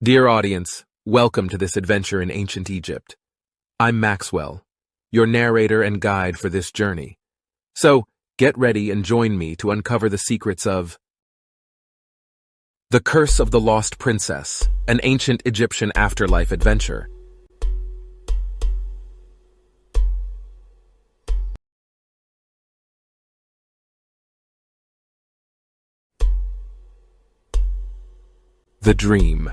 Dear audience, welcome to this adventure in ancient Egypt. I'm Maxwell, your narrator and guide for this journey. So, get ready and join me to uncover the secrets of The Curse of the Lost Princess, an ancient Egyptian afterlife adventure. The Dream.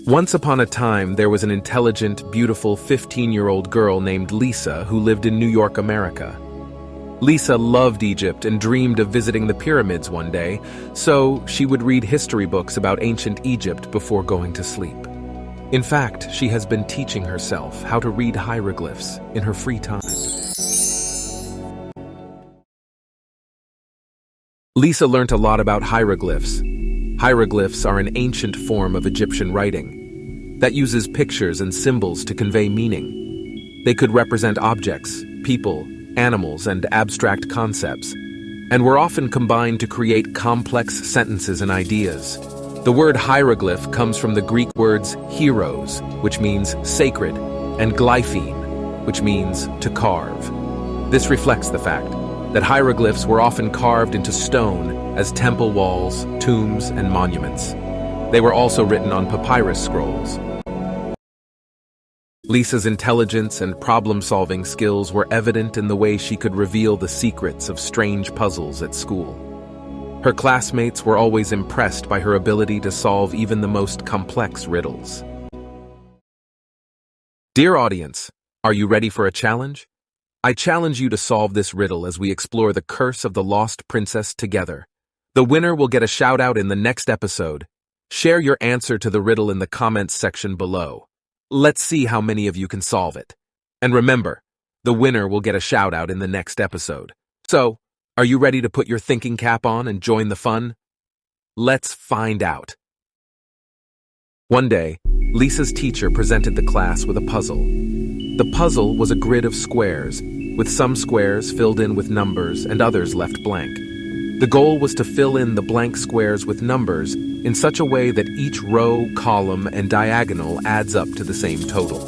Once upon a time, there was an intelligent, beautiful 15-year-old girl named Lisa who lived in New York, America. Lisa loved Egypt and dreamed of visiting the pyramids one day, so she would read history books about ancient Egypt before going to sleep. In fact, she has been teaching herself how to read hieroglyphs in her free time. Lisa learnt a lot about hieroglyphs. Hieroglyphs are an ancient form of Egyptian writing that uses pictures and symbols to convey meaning. They could represent objects, people, animals, and abstract concepts, and were often combined to create complex sentences and ideas. The word hieroglyph comes from the Greek words hieros, which means sacred, and glyphene, which means to carve. This reflects the fact that hieroglyphs were often carved into stone as temple walls, tombs, and monuments. They were also written on papyrus scrolls. Lisa's intelligence and problem-solving skills were evident in the way she could reveal the secrets of strange puzzles at school. Her classmates were always impressed by her ability to solve even the most complex riddles. Dear audience, are you ready for a challenge? I challenge you to solve this riddle as we explore the curse of the lost princess together. The winner will get a shout-out in the next episode. Share your answer to the riddle in the comments section below. Let's see how many of you can solve it. And remember, the winner will get a shout-out in the next episode. So, are you ready to put your thinking cap on and join the fun? Let's find out. One day, Lisa's teacher presented the class with a puzzle. The puzzle was a grid of squares, with some squares filled in with numbers and others left blank. The goal was to fill in the blank squares with numbers in such a way that each row, column, and diagonal adds up to the same total.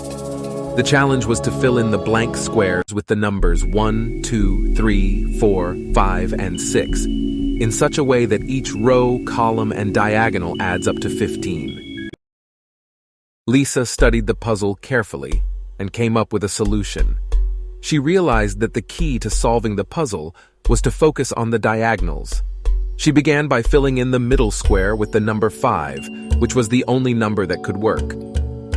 The challenge was to fill in the blank squares with the numbers 1, 2, 3, 4, 5, and 6 in such a way that each row, column, and diagonal adds up to 15. Lisa studied the puzzle carefully and came up with a solution. She realized that the key to solving the puzzle was to focus on the diagonals. She began by filling in the middle square with the number 5, which was the only number that could work.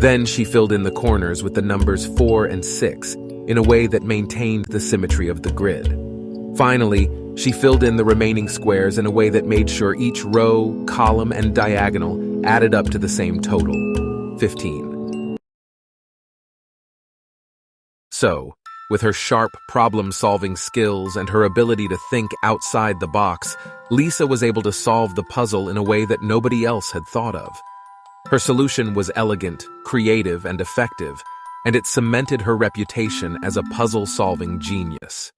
Then she filled in the corners with the numbers 4 and 6 in a way that maintained the symmetry of the grid. Finally, she filled in the remaining squares in a way that made sure each row, column, and diagonal added up to the same total, 15. So, with her sharp problem-solving skills and her ability to think outside the box, Lisa was able to solve the puzzle in a way that nobody else had thought of. Her solution was elegant, creative, and effective, and it cemented her reputation as a puzzle-solving genius.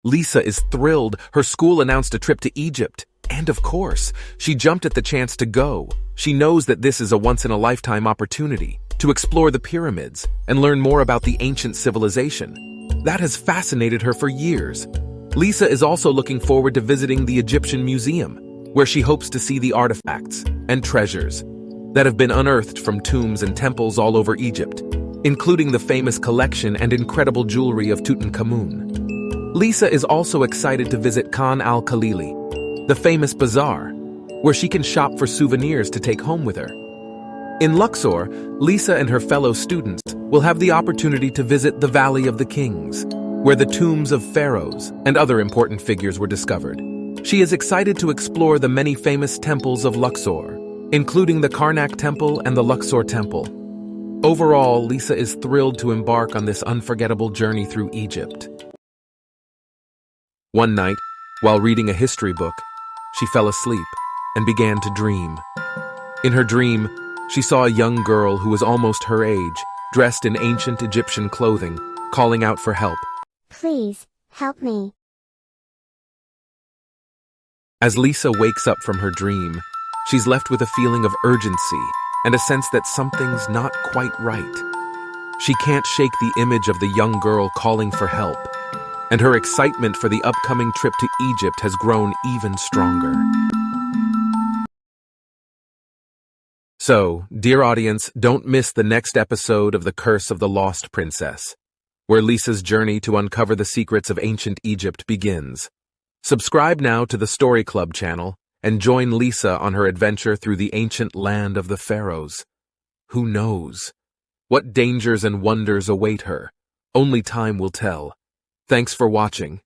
Lisa is thrilled. Her school announced a trip to Egypt. And of course, she jumped at the chance to go. She knows that this is a once-in-a-lifetime opportunity to explore the pyramids and learn more about the ancient civilization. That has fascinated her for years. Lisa is also looking forward to visiting the Egyptian Museum, where she hopes to see the artifacts and treasures that have been unearthed from tombs and temples all over Egypt, including the famous collection and incredible jewelry of Tutankhamun. Lisa is also excited to visit Khan al-Khalili, the famous bazaar, where she can shop for souvenirs to take home with her. In Luxor, Lisa and her fellow students will have the opportunity to visit the Valley of the Kings, where the tombs of pharaohs and other important figures were discovered. She is excited to explore the many famous temples of Luxor, including the Karnak Temple and the Luxor Temple. Overall, Lisa is thrilled to embark on this unforgettable journey through Egypt. One night, while reading a history book, she fell asleep and began to dream. In her dream, she saw a young girl who was almost her age, dressed in ancient Egyptian clothing, calling out for help. Please, help me. As Lisa wakes up from her dream, she's left with a feeling of urgency and a sense that something's not quite right. She can't shake the image of the young girl calling for help, and her excitement for the upcoming trip to Egypt has grown even stronger. So, dear audience, don't miss the next episode of The Curse of the Lost Princess, where Lisa's journey to uncover the secrets of ancient Egypt begins. Subscribe now to the Story Club channel and join Lisa on her adventure through the ancient land of the pharaohs. Who knows? What dangers and wonders await her? Only time will tell. Thanks for watching.